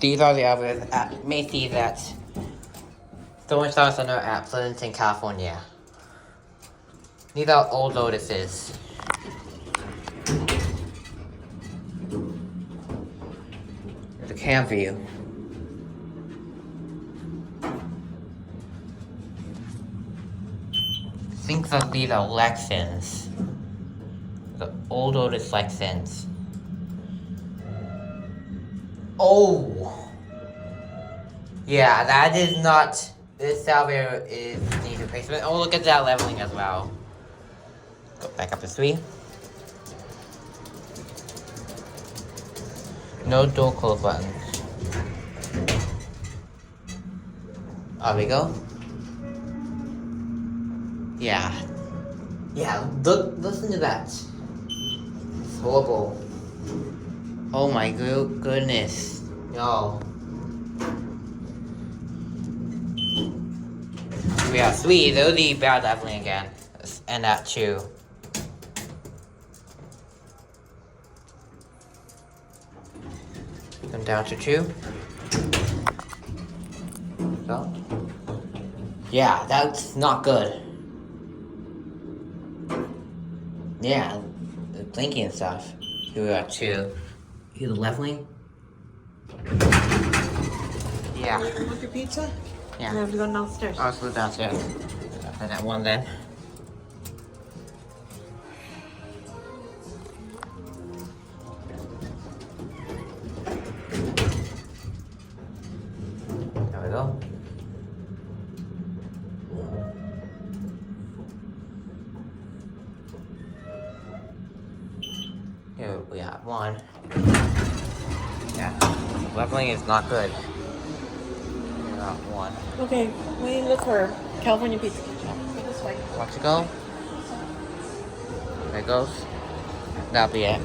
These are the others at Macy's at Stoneridge Center at Pleasanton, California. These are old Otises. There's a cam view. I think that these are Lexans. The old Otis Lexans. Oh! Yeah, that is not... This salver is needs replacement. Oh, look at that leveling as well. Go back up to 3. No door close buttons. There we go. Yeah. Yeah, listen to that. It's horrible. Oh my goodness. No. We have 3. Those are bad leveling again. And that 2. Come down to 2. So. Yeah, that's not good. Yeah, the blinking and stuff. Here we are 2. Here's the leveling. Yeah. You want your pizza? Yeah. You have to go downstairs. I'll go downstairs. And that one then. There we go. Here we have 1. Yeah. Leveling is not good. Not 1. Okay, we look for California pizza. This way. Watch it go. There it goes. That'll be it.